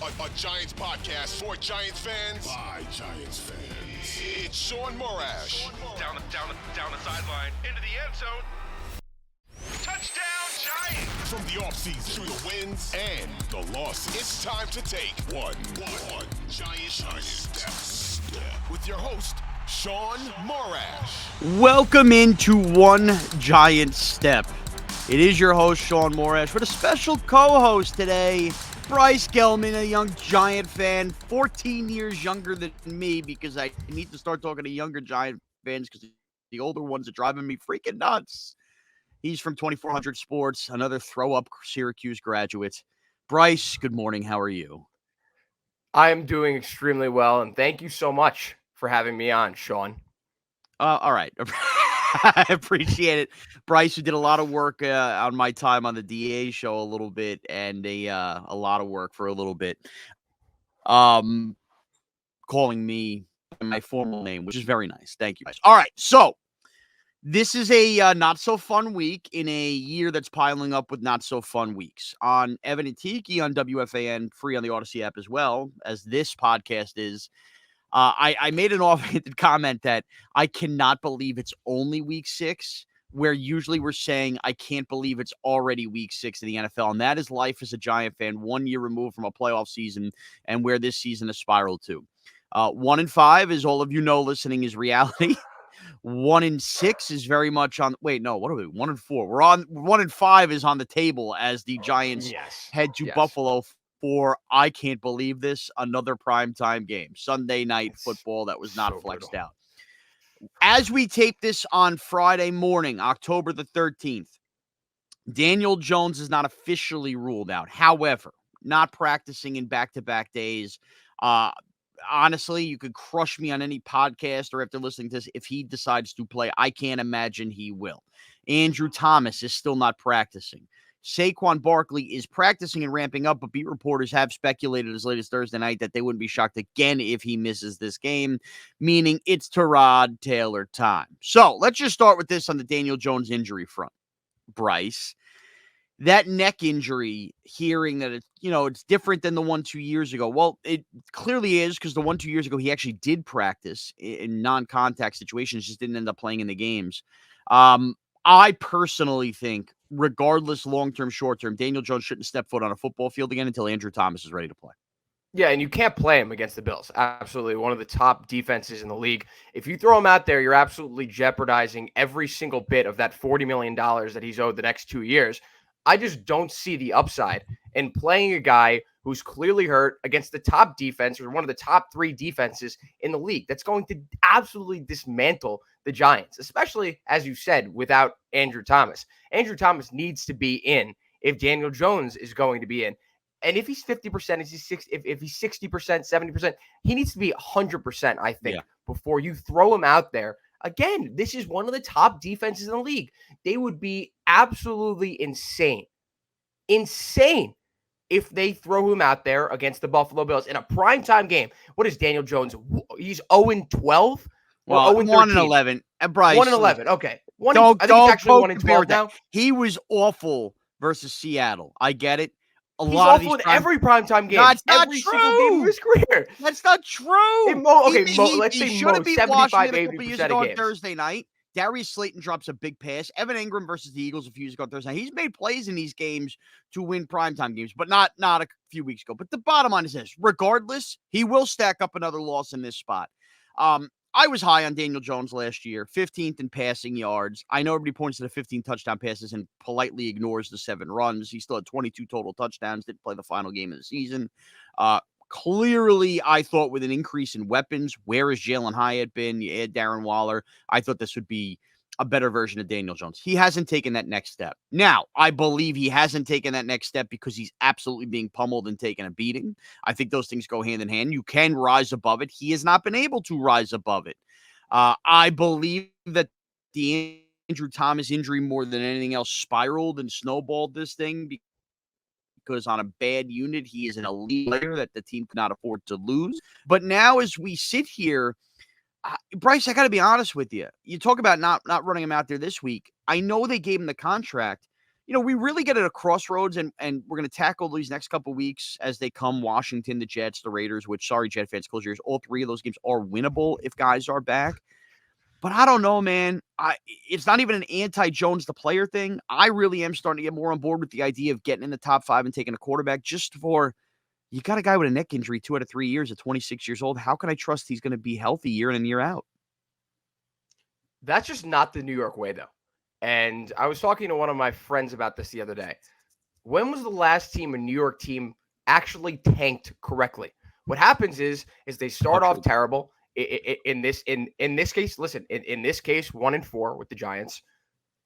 A Giants podcast for Giants fans by Giants fans. It's Shaun Morash. Down the sideline, into the end zone. Touchdown, Giants! From the offseason to the wins and the losses, it's time to take one Giant step with your host, Shaun Morash. Welcome into One Giant Step. It is your host, Shaun Morash, with a special co-host today, Bryce Gelman, a young Giant fan, 14 years younger than me, because I need to start talking to younger Giant fans because the older ones are driving me freaking nuts. He's from 2400 Sports, another throw-up Syracuse graduate. Bryce, good morning. How are you? I am doing extremely well, and thank you so much for having me on, Shaun. All right. I appreciate it. Bryce, who did a lot of work on my time on the DA show a little bit, and a lot of work for a little bit. Calling me by my formal name, which is very nice. Thank you, guys. All right. So this is a not so fun week in a year that's piling up with not so fun weeks. On Evan and Tiki on WFAN, free on the Audacy app as well, as this podcast is. I made an offhanded comment that I cannot believe it's only week 6, where usually we're saying I can't believe it's already week 6 in the NFL. And that is life as a Giant fan, 1 year removed from a playoff season and where this season has spiraled to. 1-5, as all of you know, listening is reality. 1-6 is very much on. Wait, no, what are we? 1-4. We're on 1-5 is on the table as the Giants head to Buffalo for, I can't believe this, another primetime game. Sunday night football that was not flexed out. As we tape this on Friday morning, October the 13th, Daniel Jones is not officially ruled out. However, not practicing in back-to-back days. Honestly, you could crush me on any podcast or after listening to this. If he decides to play, I can't imagine he will. Andrew Thomas is still not practicing. Saquon Barkley is practicing and ramping up, but beat reporters have speculated as late as Thursday night that they wouldn't be shocked again if he misses this game, meaning it's Tyrod Taylor time. So let's just start with this on the Daniel Jones injury front. Bryce, that neck injury, hearing that it's different than the one 2 years ago. Well, it clearly is, because the one 2 years ago, he actually did practice in non-contact situations, just didn't end up playing in the games. I personally think, regardless, long-term, short-term, Daniel Jones shouldn't step foot on a football field again until Andrew Thomas is ready to play. Yeah, and you can't play him against the Bills. Absolutely. One of the top defenses in the league. If you throw him out there, you're absolutely jeopardizing every single bit of that $40 million that he's owed the next 2 years. I just don't see the upside in playing a guy who's clearly hurt against the top defense, or one of the top 3 defenses in the league. That's going to absolutely dismantle the Giants, especially, as you said, without Andrew Thomas. Andrew Thomas needs to be in if Daniel Jones is going to be in. And if he's 50%, if he's 60%, 70%, he needs to be 100%, I think, before you throw him out there. Again, this is one of the top defenses in the league. They would be absolutely insane if they throw him out there against the Buffalo Bills in a primetime game. What is Daniel Jones? He's 0-12? Well, 1-11. Bryce, 1-11. Okay. I think he's actually 1-12 now. He was awful versus Seattle. I get it. He's awful in every primetime game. That's not every true. Single game of his career. That's not true. Let's say should have beat 75, Washington a couple 80% years ago of on games. Thursday night. Darius Slayton drops a big pass. Evan Ingram versus the Eagles a few years ago on Thursday night. He's made plays in these games to win primetime games, but not a few weeks ago. But the bottom line is this. Regardless, he will stack up another loss in this spot. I was high on Daniel Jones last year, 15th in passing yards. I know everybody points to the 15 touchdown passes and politely ignores the 7 runs. He still had 22 total touchdowns, didn't play the final game of the season. Clearly, I thought with an increase in weapons, where has Jalen Hyatt been? You add Darren Waller. I thought this would be a better version of Daniel Jones. He hasn't taken that next step. Now, I believe he hasn't taken that next step because he's absolutely being pummeled and taking a beating. I think those things go hand in hand. You can rise above it. He has not been able to rise above it. I believe that the Andrew Thomas injury, more than anything else, spiraled and snowballed this thing because on a bad unit, he is an elite player that the team could not afford to lose. But now as we sit here, Bryce, I got to be honest with you. You talk about not running him out there this week. I know they gave him the contract we really get at a crossroads, and we're going to tackle these next couple weeks as they come. Washington, the Jets, the Raiders, which, sorry, Jet fans, close your ears. All three of those games are winnable if guys are back. But I don't know, man. It's not even an anti-Jones the player thing. I really am starting to get more on board with the idea of getting in the top 5 and taking a quarterback just for – you got a guy with a neck injury 2 out of 3 years at 26 years old. How can I trust he's going to be healthy year in and year out? That's just not the New York way, though. And I was talking to one of my friends about this the other day. When was the last time a New York team actually tanked correctly? What happens is they start off terrible. In this case, listen, in this case, 1-4 with the Giants,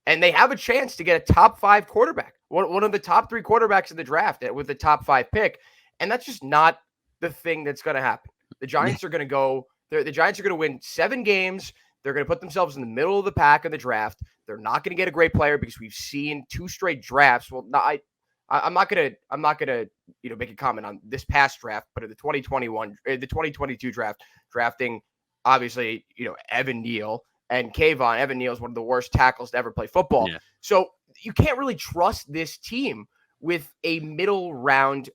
and they have a chance to get a top 5 quarterback, one of the top 3 quarterbacks in the draft with the top 5 pick, and that's just not the thing that's going to happen. The Giants are going to go. The Giants are going to win 7 games. They're going to put themselves in the middle of the pack in the draft. They're not going to get a great player because we've seen 2 straight drafts. Well, I'm not gonna make a comment on this past draft, but in the 2022 draft, drafting obviously Evan Neal and Kayvon. Evan Neal is one of the worst tackles to ever play football. Yeah. So you can't really trust this team with a middle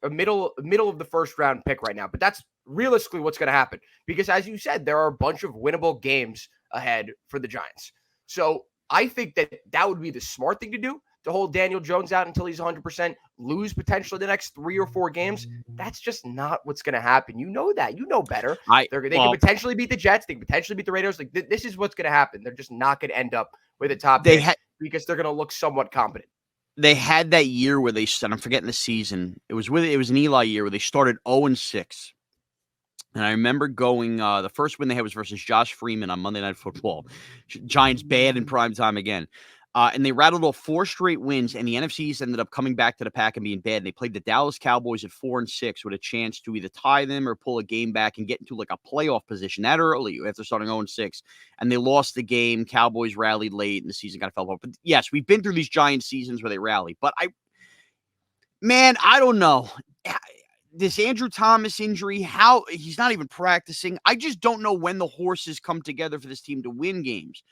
of the first round pick right now. But that's realistically what's going to happen because, as you said, there are a bunch of winnable games ahead for the Giants. So I think that would be the smart thing to do. To hold Daniel Jones out until he's 100%, lose potentially the next 3 or 4 games. That's just not what's going to happen. You know that. You know better. They can potentially beat the Jets. They can potentially beat the Raiders. Like this is what's going to happen. They're just not going to end up with a top pick because they're going to look somewhat competent. They had that year where I'm forgetting the season. It was an Eli year where they started 0-6. And I remember going, the first win they had was versus Josh Freeman on Monday Night Football. Giants bad in prime time again. And they rattled off 4 straight wins, and the NFC East ended up coming back to the pack and being bad. And they played the Dallas Cowboys at 4-6 with a chance to either tie them or pull a game back and get into like a playoff position that early after starting 0-6. And they lost the game. Cowboys rallied late, and the season kind of fell apart. But yes, we've been through these Giants seasons where they rally. But I don't know. This Andrew Thomas injury, how he's not even practicing. I just don't know when the horses come together for this team to win games.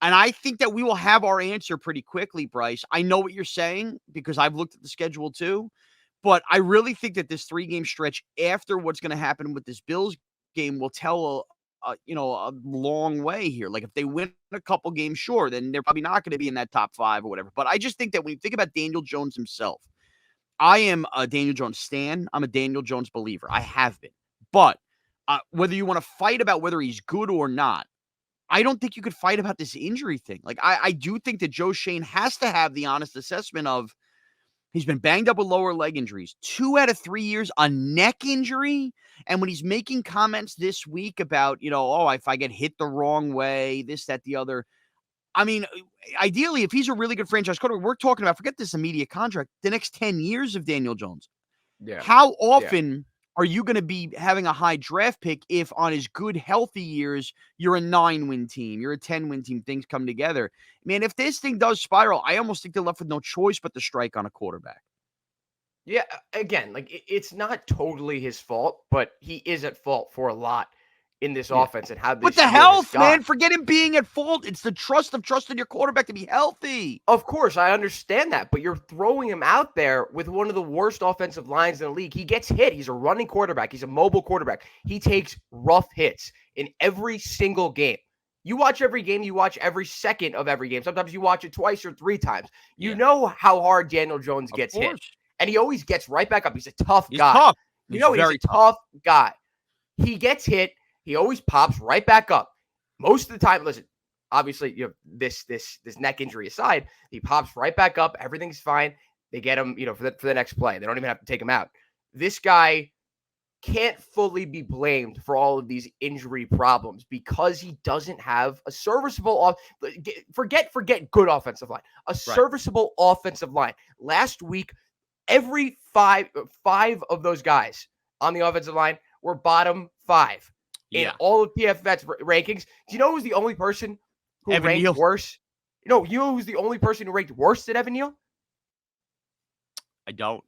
And I think that we will have our answer pretty quickly, Bryce. I know what you're saying because I've looked at the schedule too. But I really think that this 3-game stretch after what's going to happen with this Bills game will tell a long way here. Like if they win a couple games, sure, then they're probably not going to be in that top 5 or whatever. But I just think that when you think about Daniel Jones himself, I am a Daniel Jones stan. I'm a Daniel Jones believer. I have been. But whether you want to fight about whether he's good or not, I don't think you could fight about this injury thing. Like, I do think that Joe Schoen has to have the honest assessment of he's been banged up with lower leg injuries. 2 out of 3 years, a neck injury. And when he's making comments this week about, if I get hit the wrong way, this, that, the other. I mean, ideally, if he's a really good franchise quarterback, we're talking about, forget this immediate contract, the next 10 years of Daniel Jones. Yeah. How often are you going to be having a high draft pick if on his good, healthy years, you're a 9-win team, you're a 10-win team, things come together? Man, if this thing does spiral, I almost think they're left with no choice but to strike on a quarterback. Yeah, again, it's not totally his fault, but he is at fault for a lot in this offense and how this. But the health, man, forget him being at fault. It's the trusting your quarterback to be healthy. Of course, I understand that, but you're throwing him out there with one of the worst offensive lines in the league. He gets hit. He's a running quarterback. He's a mobile quarterback. He takes rough hits in every single game. You watch every game. You watch every second of every game. Sometimes you watch it twice or 3 times. You know how hard Daniel Jones gets hit. And he always gets right back up. He's a tough guy. Tough. He's a tough guy. He gets hit. He always pops right back up. Most of the time, listen, obviously, this neck injury aside, he pops right back up. Everything's fine. They get him, for the next play. They don't even have to take him out. This guy can't fully be blamed for all of these injury problems because he doesn't have a serviceable forget good offensive line. Serviceable offensive line. Last week, every five of those guys on the offensive line were bottom 5. In all of PFF's rankings. Do you know who's the only person who ranked worse? You know who's the only person who ranked worse than Evan Neal? I don't.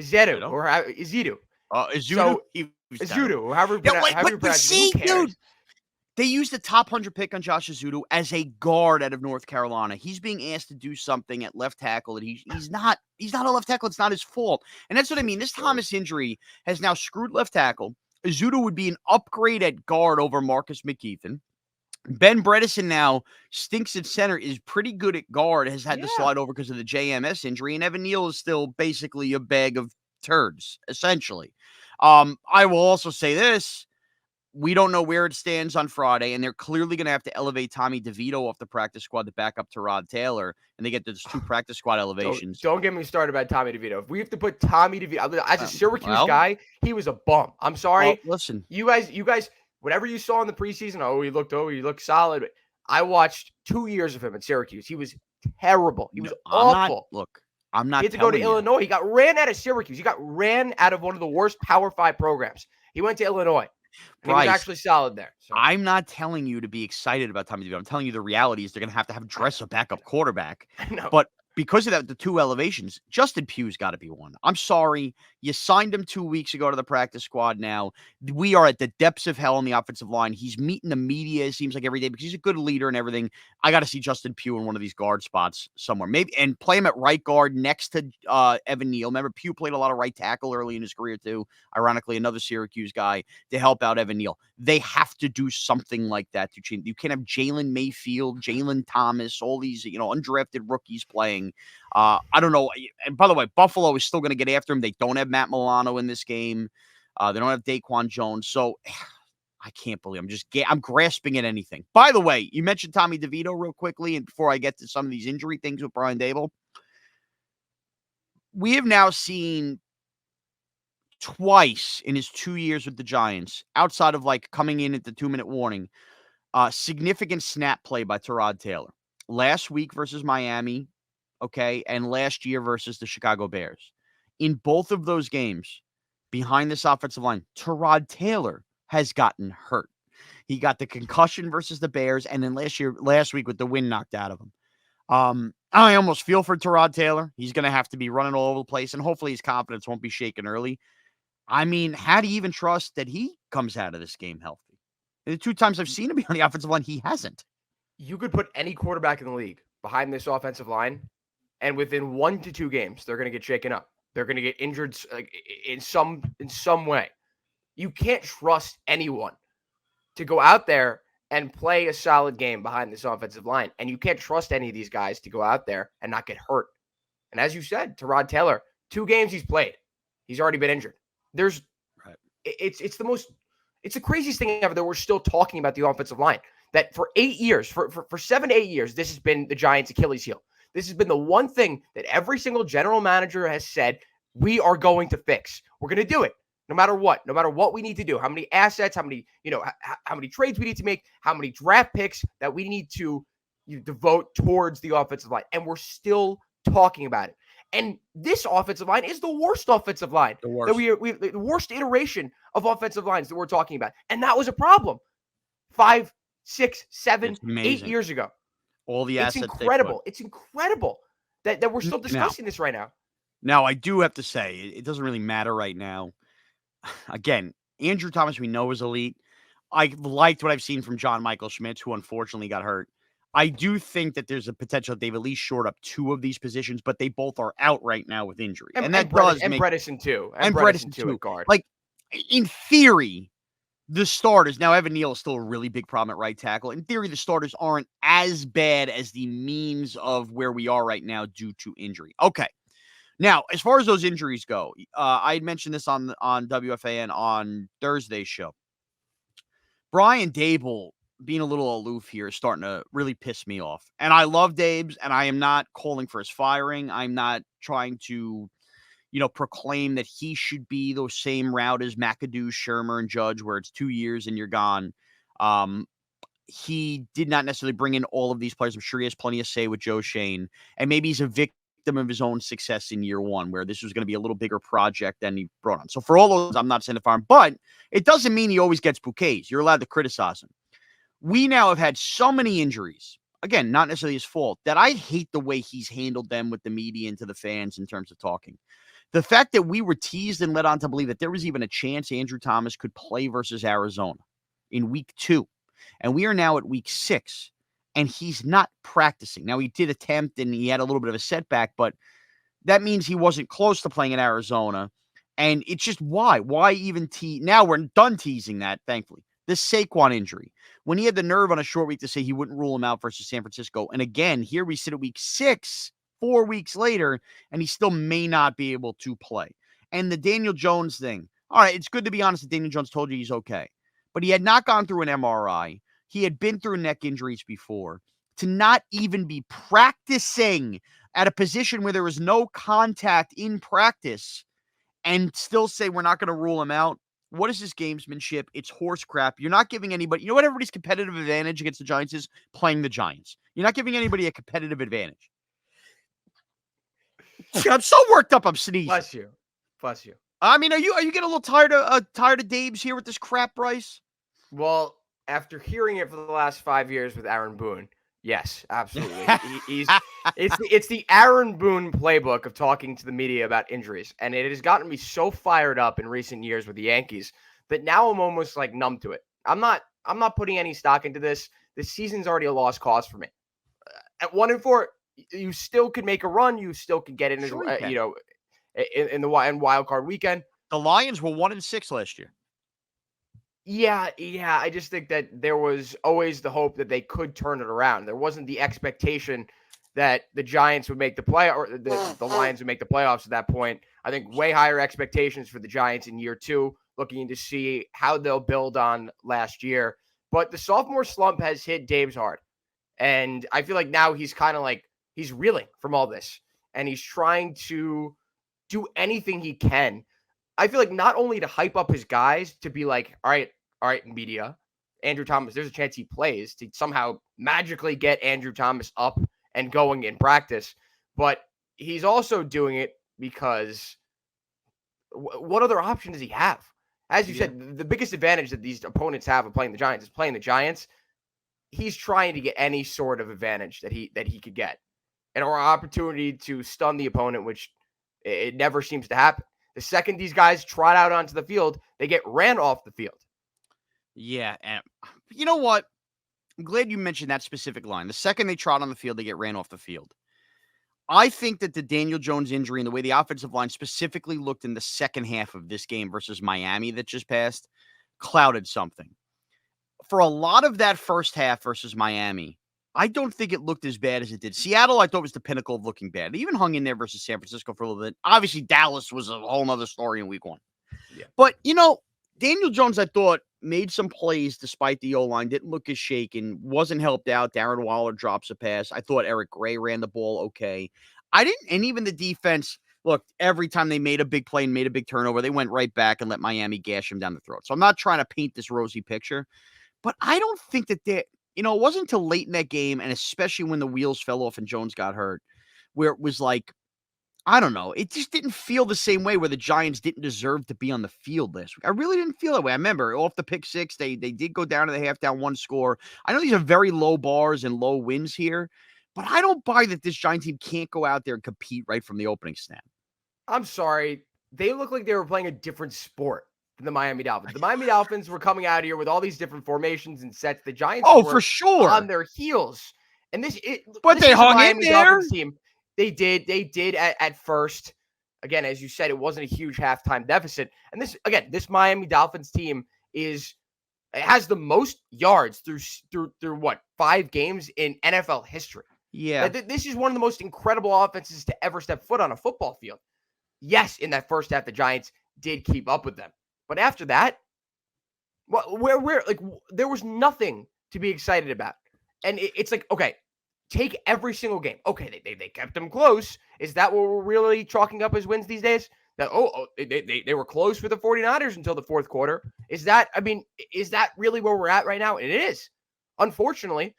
Izedu or Izidu. Izudu. Izudu, however you pronounce it. Who cares? Dude, They used the top 100 pick on Josh Ezeudu as a guard out of North Carolina. He's being asked to do something at left tackle that he's not a left tackle. It's not his fault. And that's what I mean. This Thomas injury has now screwed left tackle. Ezeudu would be an upgrade at guard over Marcus McKeithen. Ben Bredesen now stinks at center, is pretty good at guard, has had to slide over because of the JMS injury, and Evan Neal is still basically a bag of turds, essentially. I will also say this. We don't know where it stands on Friday, and they're clearly going to have to elevate Tommy DeVito off the practice squad to back up to Rod Taylor, and they get those 2 practice squad elevations. Don't get me started about Tommy DeVito. If we have to put Tommy DeVito, as a Syracuse guy, he was a bum. I'm sorry. Well, listen. You guys, whatever you saw in the preseason, he looked solid. I watched 2 years of him at Syracuse. He was terrible. He was awful. I'm not. He had to go to Illinois. He got ran out of Syracuse. He got ran out of one of the worst Power 5 programs. He went to Illinois. He was actually solid there. So. I'm not telling you to be excited about Tommy DeVito. I'm telling you the reality is they're going to have dress a backup quarterback. But because of that, the 2 elevations, Justin Pugh's got to be one. I'm sorry. You signed him 2 weeks ago to the practice squad now. We are at the depths of hell on the offensive line. He's meeting the media, it seems like, every day because he's a good leader and everything. I got to see Justin Pugh in one of these guard spots somewhere. Maybe and play him at right guard next to Evan Neal. Remember, Pugh played a lot of right tackle early in his career too. Ironically, another Syracuse guy to help out Evan Neal. They have to do something like that to change. You can't have Jalen Mayfield, Jalen Thomas, all these undrafted rookies playing. I don't know. And by the way, Buffalo is still going to get after him. They don't have Matt Milano in this game. They don't have Daquan Jones. So I can't believe I'm grasping at anything. By the way, you mentioned Tommy DeVito real quickly. And before I get to some of these injury things with Brian Daboll, we have now seen twice in his 2 years with the Giants, outside of coming in at the 2-minute warning, significant snap play by Tyrod Taylor. Last week versus Miami, and last year versus the Chicago Bears. In both of those games, behind this offensive line, Tyrod Taylor has gotten hurt. He got the concussion versus the Bears, and then last week with the wind knocked out of him. I almost feel for Tyrod Taylor. He's going to have to be running all over the place, and hopefully his confidence won't be shaken early. I mean, how do you even trust that he comes out of this game healthy? And the 2 times I've seen him be on the offensive line, he hasn't. You could put any quarterback in the league behind this offensive line, and within 1 to 2 games, they're going to get shaken up. They're going to get injured in some way. You can't trust anyone to go out there and play a solid game behind this offensive line. And you can't trust any of these guys to go out there and not get hurt. And as you said, Tyrod Taylor, 2 games he's played. He's already been injured. It's the craziest thing ever that we're still talking about the offensive line. That for 8 years, for 7 to 8 years, this has been the Giants' Achilles heel. This has been the one thing that every single general manager has said, we are going to fix. We're going to do it no matter what we need to do, how many assets, how many trades we need to make, how many draft picks that we need to devote towards the offensive line. And we're still talking about it. And this offensive line is the worst offensive line. The worst iteration of offensive lines that we're talking about. And that was a problem 5, 6, 7, 8 years ago. All the assets. It's incredible that we're still discussing this right now. Now, I do have to say, it doesn't really matter right now. Again, Andrew Thomas, we know, is elite. I liked what I've seen from John Michael Schmitz, who unfortunately got hurt. I do think that there's a potential they've at least shored up 2 of these positions, but they both are out right now with injury. And Bredesen too. And Bredesen too at guard. In theory, the starters, now Evan Neal is still a really big problem at right tackle. In theory, the starters aren't as bad as the means of where we are right now due to injury. Okay. Now, as far as those injuries go, I had mentioned this on WFAN on Thursday's show. Brian Daboll being a little aloof here is starting to really piss me off. And I love Dabes, and I am not calling for his firing. I'm not trying to, proclaim that he should be the same route as McAdoo, Shermer, and Judge, where it's 2 years and you're gone. He did not necessarily bring in all of these players. I'm sure he has plenty of say with Joe Shane. And maybe he's a victim of his own success in year 1, where this was going to be a little bigger project than he brought on. So for all those, I'm not saying to fire him, but it doesn't mean he always gets bouquets. You're allowed to criticize him. We now have had so many injuries, again, not necessarily his fault, that I hate the way he's handled them with the media and to the fans in terms of talking. The fact that we were teased and led on to believe that there was even a chance Andrew Thomas could play versus Arizona in week 2. And we are now at week 6, and he's not practicing. Now, he did attempt, and he had a little bit of a setback, but that means he wasn't close to playing in Arizona. And it's just why? Why even tease? Now we're done teasing that, thankfully. This Saquon injury, when he had the nerve on a short week to say he wouldn't rule him out versus San Francisco. And again, here we sit at week 6, 4 weeks later, and he still may not be able to play. And the Daniel Jones thing. All right, it's good to be honest that Daniel Jones told you he's okay. But he had not gone through an MRI. He had been through neck injuries before. To not even be practicing at a position where there was no contact in practice and still say we're not going to rule him out. What is this gamesmanship? It's horse crap. You're not giving anybody, you know what everybody's competitive advantage against the Giants is? Playing the Giants. You're not giving anybody a competitive advantage. I'm so worked up, I'm sneezing. Bless you. I mean, are you getting a little tired of Dabes here with this crap, Bryce? Well, after hearing it for the last 5 years with Aaron Boone, yes, absolutely. It's the Aaron Boone playbook of talking to the media about injuries, and it has gotten me so fired up in recent years with the Yankees that now I'm almost like numb to it. I'm not putting any stock into this. This season's already a lost cause for me. At 1-4, you still could make a run. You still could get in, in wild card weekend. The Lions were 1-6 last year. Yeah. I just think that there was always the hope that they could turn it around. There wasn't the expectation that the Giants would make the play or the Lions would make the playoffs at that point. I think way higher expectations for the Giants in year 2, looking to see how they'll build on last year. But the sophomore slump has hit Dave's hard. And I feel like now he's kind of like he's reeling from all this. And he's trying to do anything he can. I feel like not only to hype up his guys to be like, all right, media, Andrew Thomas, there's a chance he plays, to somehow magically get Andrew Thomas up and going in practice. But he's also doing it because what other option does he have? As you said, the biggest advantage that these opponents have of playing the Giants is playing the Giants. He's trying to get any sort of advantage that he could get, and or opportunity to stun the opponent, which it never seems to happen. The second these guys trot out onto the field, they get ran off the field. Yeah, and you know what? I'm glad you mentioned that specific line. The second they trot on the field, they get ran off the field. I think that the Daniel Jones injury and the way the offensive line specifically looked in the second half of this game versus Miami that just passed clouded something. For a lot of that first half versus Miami, I don't think it looked as bad as it did. Seattle, I thought, was the pinnacle of looking bad. They even hung in there versus San Francisco for a little bit. Obviously, Dallas was a whole nother story in week 1. Yeah. But, Daniel Jones, I thought, made some plays despite the O-line, didn't look as shaken, wasn't helped out. Darren Waller drops a pass. I thought Eric Gray ran the ball okay. And even the defense, look, every time they made a big play and made a big turnover, they went right back and let Miami gash them down the throat. So I'm not trying to paint this rosy picture, but I don't think that it wasn't until late in that game, and especially when the wheels fell off and Jones got hurt, where it was like, I don't know. It just didn't feel the same way where the Giants didn't deserve to be on the field last week. I really didn't feel that way. I remember off the pick 6, they did go down to the half, down 1 score. I know these are very low bars and low wins here, but I don't buy that this Giants team can't go out there and compete right from the opening snap. I'm sorry. They look like they were playing a different sport than the Miami Dolphins. The Miami Dolphins were coming out here with all these different formations and sets. The Giants were for sure on their heels. And this they hung in there. Dolphins team. They did at first. Again, as you said, it wasn't a huge halftime deficit. And this Miami Dolphins team has the most yards through what, 5 games in NFL history. Yeah. This is one of the most incredible offenses to ever step foot on a football field. Yes, in that first half, the Giants did keep up with them. But after that, there was nothing to be excited about. And it's like, okay, take every single game. Okay, they kept them close. Is that what we're really chalking up as wins these days? That they were close for the 49ers until the fourth quarter. Is that really where we're at right now? It is, unfortunately.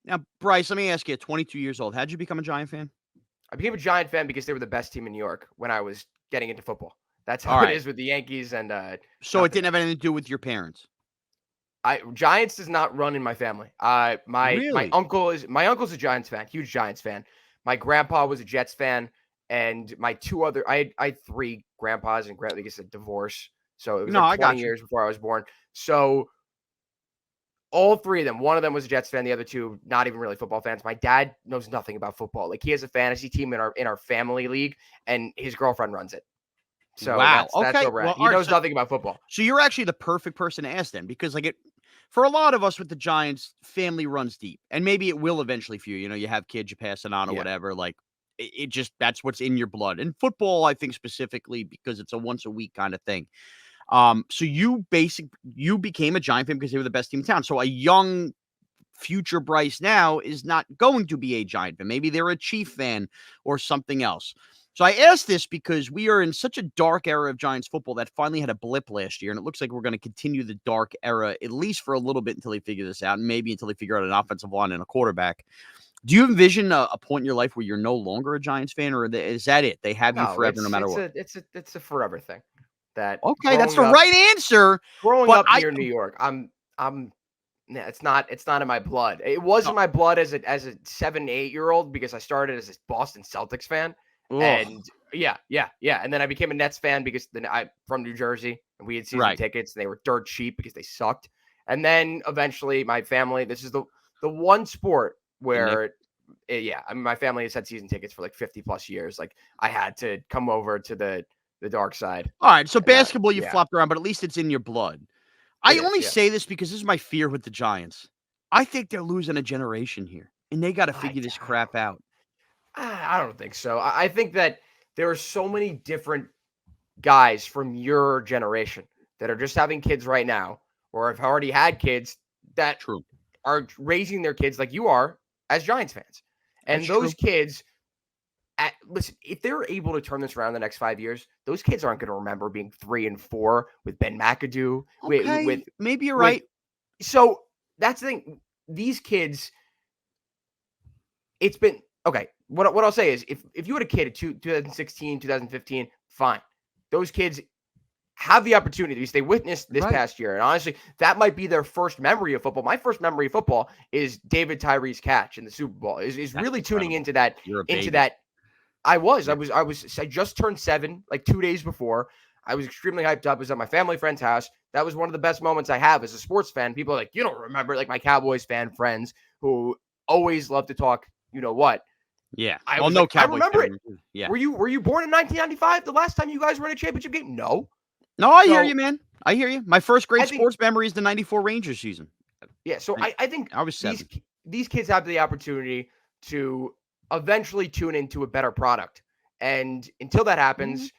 Now, Bryce, let me ask you, at 22 years old, how'd you become a Giant fan? I became a Giant fan because they were the best team in New York when I was getting into football. That's how it is with the Yankees. And so it didn't have anything to do with your parents? Giants does not run in my family. My uncle's a Giants fan, huge Giants fan. My grandpa was a Jets fan, and my 2 other I had 3 grandpas, and like I said, divorce. So it was 20 years before I was born. So All three of them. One of them was a Jets fan. The other two, not even really football fans. My dad knows nothing about football. Like, he has a fantasy team in our family league, and his girlfriend runs it. So Wow. that's Okay. where we're Well, at. He all right, knows nothing about football. So you're actually the perfect person to ask then, because for a lot of us with the Giants, family runs deep, and maybe it will eventually for you. You know, you have kids, you pass it on or Yeah. whatever. Like, it just, that's what's in your blood. And football, I think specifically because it's a once a week kind of thing. So you became a Giant fan because they were the best team in town. So a young future Bryce now is not going to be a Giant fan. Maybe they're a Chief fan or something else. So I asked this because we are in such a dark era of Giants football that finally had a blip last year, and it looks like we're going to continue the dark era at least for a little bit until they figure this out, and maybe until they figure out an offensive line and a quarterback. Do you envision a point in your life where you're no longer a Giants fan, or is that it? They have you forever, no matter what. It's a forever thing. That Okay, that's the right answer. Growing but up near New York, it's not in my blood. It was in my blood as a 7-8-year-old because I started as a Boston Celtics fan. Ugh. And yeah. And then I became a Nets fan because I'm from New Jersey and we had season tickets and they were dirt cheap because they sucked. And then eventually my family, this is the one sport where my family has had season tickets for like 50 plus years. Like, I had to come over to the dark side. All right, so basketball you flopped around, but at least it's in your blood. I only say this because this is my fear with the Giants. I think they're losing a generation here, and they got to figure this crap out. I don't think so. I think that there are so many different guys from your generation that are just having kids right now, or have already had kids that are raising their kids like you are as Giants fans. And those kids, listen, if they're able to turn this around the next 5 years, those kids aren't going to remember being 3-4 with Ben McAdoo. Okay, maybe you're right. So that's the thing. These kids, it's been okay. What I'll say is, if you had a kid at 2016, 2015, fine. Those kids have the opportunities they witnessed this past year. And honestly, that might be their first memory of football. My first memory of football is David Tyree's catch in the Super Bowl. Is really tuning into that. I just turned 7 like 2 days before. I was extremely hyped up. I was at my family friend's house. That was one of the best moments I have as a sports fan. People are like, you don't remember, like my Cowboys fan friends who always love to talk, you know what? Yeah. I remember it. Yeah. Were you born in 1995? The last time you guys were in a championship game? No. No, I hear you, man. I hear you. My first great sports memory is the 94 Rangers season. Yeah. So I think I was 7. These kids have the opportunity to eventually tune into a better product. And until that happens,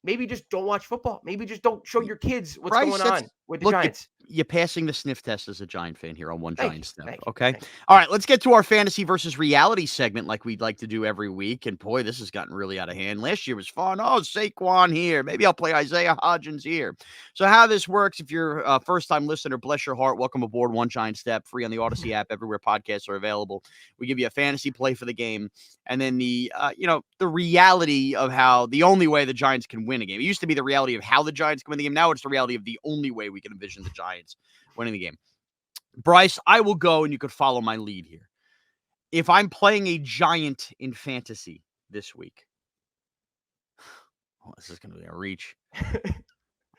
maybe just don't watch football. Maybe just don't show your kids what's going on with the Giants. You're passing the sniff test as a Giant fan here on One Giant Step. Okay. All right. Let's get to our fantasy versus reality segment like we'd like to do every week. And boy, this has gotten really out of hand. Last year was fun. Oh, Saquon here. Maybe I'll play Isaiah Hodgins here. So how this works, if you're a first-time listener, bless your heart. Welcome aboard One Giant Step, free on the Audacy app, everywhere podcasts are available. We give you a fantasy play for the game. And then the reality of how the only way the Giants can win a game. It used to be the reality of how the Giants can win the game. Now it's the reality of the only way we can envision the Giants winning the game. Bryce, I will go and you could follow my lead here. If I'm playing a Giant in fantasy this week, this is going to be a reach.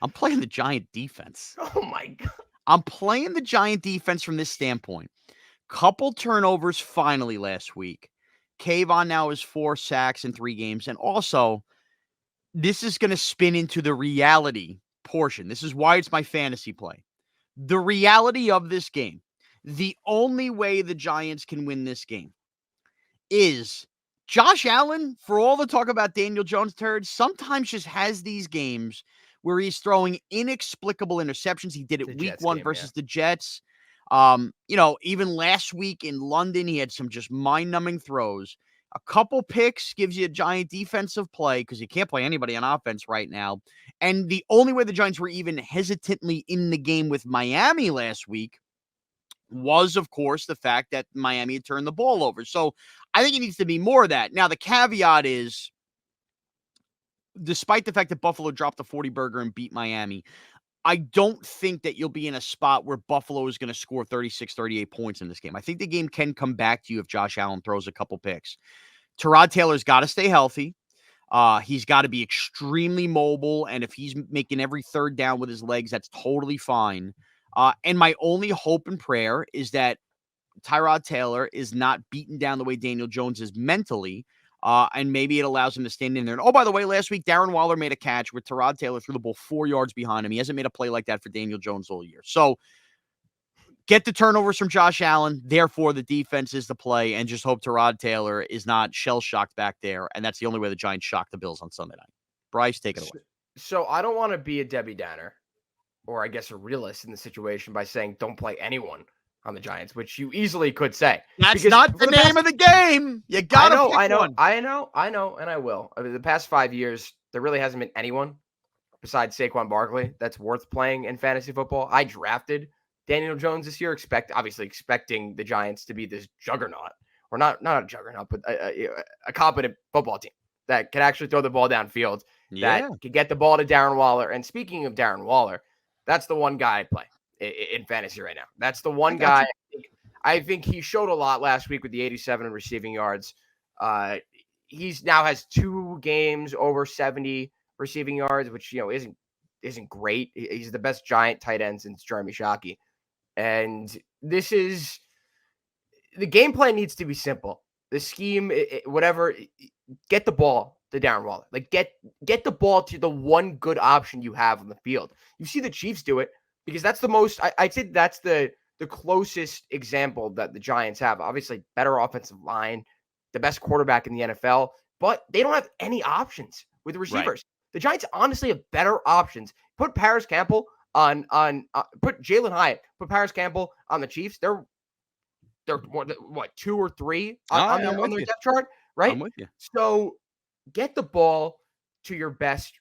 I'm playing the Giant defense. Oh my God. I'm playing the Giant defense from this standpoint. Couple turnovers finally last week. Kayvon now has 4 sacks in 3 games. And also, this is going to spin into the reality portion. This is why it's my fantasy play. The reality of this game, the only way the Giants can win this game is Josh Allen, for all the talk about Daniel Jones turd, sometimes just has these games where he's inexplicable interceptions. He did it week 1 versus the Jets. Even last week in London, he had some just mind-numbing throws. A couple picks gives you a Giant defensive play because you can't play anybody on offense right now. And the only way the Giants were even hesitantly in the game with Miami last week was, of course, the fact that Miami had turned the ball over. So I think it needs to be more of that. Now, the caveat is, despite the fact that Buffalo dropped the 40 burger and beat Miami, I don't think that you'll be in a spot where Buffalo is going to score 36, 38 points in this game. I think the game can come back to you if Josh Allen throws a couple picks. Tyrod Taylor's got to stay healthy. He's got to be extremely mobile, and if he's making every third down with his legs, that's totally fine. And my only hope and prayer is that Tyrod Taylor is not beaten down the way Daniel Jones is mentally, and maybe it allows him to stand in there. And, oh, by the way, last week, Darren Waller made a catch where Tyrod Taylor threw the ball 4 yards behind him. He hasn't made a play like that for Daniel Jones all year. So get the turnovers from Josh Allen. Therefore, the defense is the play, and just hope Tyrod Taylor is not shell-shocked back there, and that's the only way the Giants shock the Bills on Sunday night. Bryce, take it away. So I don't want to be a Debbie Downer, or I guess a realist in the situation by saying don't play anyone on the Giants, which you easily could say. That's not the name of the game. You got to pick one. I know, and I will. I mean, the past 5 years, there really hasn't been anyone besides Saquon Barkley that's worth playing in fantasy football. I drafted Daniel Jones this year, expecting the Giants to be this juggernaut, or not a juggernaut, but a competent football team that can actually throw the ball downfield, that can get the ball to Darren Waller. And speaking of Darren Waller, that's the one guy I play in fantasy right now. That's the one guy. I think he showed a lot last week with the 87 receiving yards. He's now has 2 games over 70 receiving yards, which isn't great. He's the best Giant tight end since Jeremy Shockey. And this is the game plan needs to be simple. The scheme, whatever, get the ball to Darren Waller. Like get the ball to the one good option you have on the field. You see the Chiefs do it because that's the most. I'd say that's the closest example that the Giants have. Obviously, better offensive line, the best quarterback in the NFL, but they don't have any options with the receivers. Right. The Giants honestly have better options. Put Paris Campbell put Jalen Hyatt, put Paris Campbell on the Chiefs. They're what 2 or 3 on their depth chart, right? I'm with you. So get the ball to your best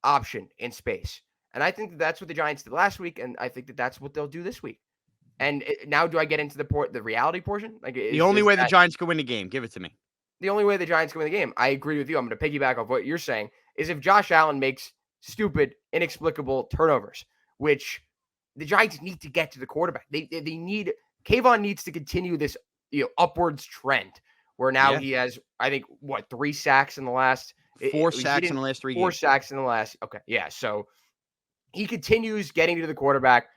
option in space, and I think that's what the Giants did last week, and I think that's what they'll do this week. And now, do I get into the reality portion? Like the only way the Giants can win the game, give it to me. The only way the Giants can win the game, I agree with you. I'm going to piggyback off what you're saying, is if Josh Allen makes stupid, inexplicable turnovers, which the Giants need to get to the quarterback. They need Kayvon needs to continue this upwards trend where now he has, I think, 3 sacks in the last 4 sacks in the last 3 games. 4 sacks in the last. Okay, yeah. So he continues getting to the quarterback.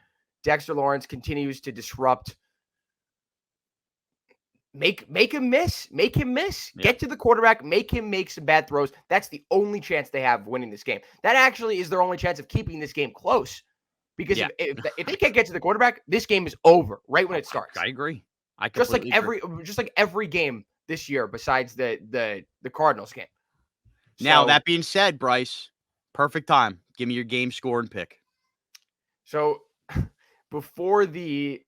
Dexter Lawrence continues to disrupt. Make him miss. Make him miss. Yeah. Get to the quarterback. Make him make some bad throws. That's the only chance they have of winning this game. That actually is their only chance of keeping this game close. Because if they can't get to the quarterback, this game is over right when it starts. I agree. Just like every game this year, besides the Cardinals game. Now, that being said, Bryce, perfect time. Give me your game score and pick. So before this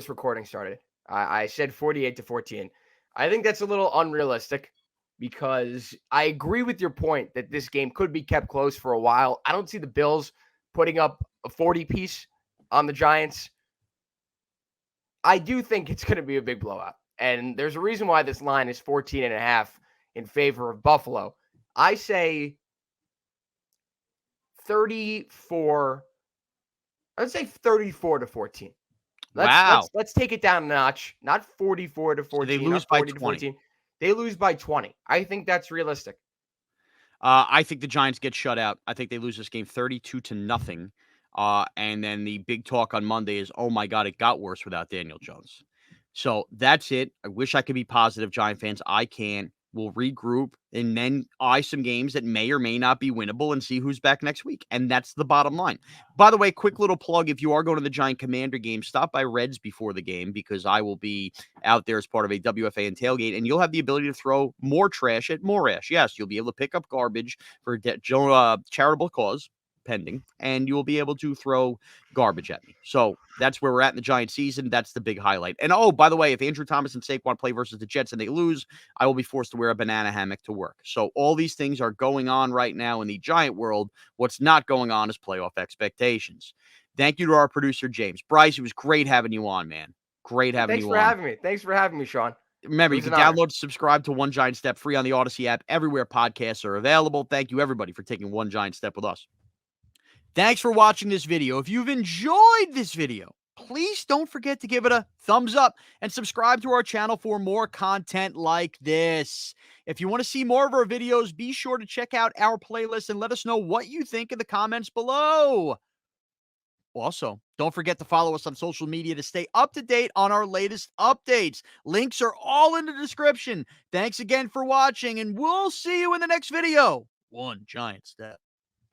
recording started, I said 48-14. I think that's a little unrealistic because I agree with your point that this game could be kept close for a while. I don't see the Bills putting up a 40-piece on the Giants. I do think it's going to be a big blowout. And there's a reason why this line is 14.5 in favor of Buffalo. I say 34. I would say 34-14. Let's take it down a notch. Not 44-14. So they lose by 20. They lose by 20. I think that's realistic. I think the Giants get shut out. I think they lose this game 32-0. And then the big talk on Monday is, oh my God, it got worse without Daniel Jones. So that's it. I wish I could be positive, Giant fans. I can't. We'll regroup and then eye some games that may or may not be winnable and see who's back next week. And that's the bottom line. By the way, quick little plug. If you are going to the Giant Commander game, stop by Reds before the game because I will be out there as part of a WFAN tailgate and you'll have the ability to throw more trash at Morash. Yes, you'll be able to pick up garbage for charitable cause. Pending, and you will be able to throw garbage at me. So that's where we're at in the Giant season. That's the big highlight. And oh, by the way, if Andrew Thomas and Saquon play versus the Jets and they lose, I will be forced to wear a banana hammock to work. So all these things are going on right now in the Giant world. What's not going on is playoff expectations. Thank you to our producer, James. Bryce, it was great having you on, man. Great having you on. Thanks for having me, Sean. Remember, you can download and subscribe to One Giant Step free on the Audacy app everywhere podcasts are available. Thank you, everybody, for taking one giant step with us. Thanks for watching this video. If you've enjoyed this video, please don't forget to give it a thumbs up and subscribe to our channel for more content like this. If you want to see more of our videos, be sure to check out our playlist and let us know what you think in the comments below. Also, don't forget to follow us on social media to stay up to date on our latest updates. Links are all in the description. Thanks again for watching, and we'll see you in the next video. One giant step.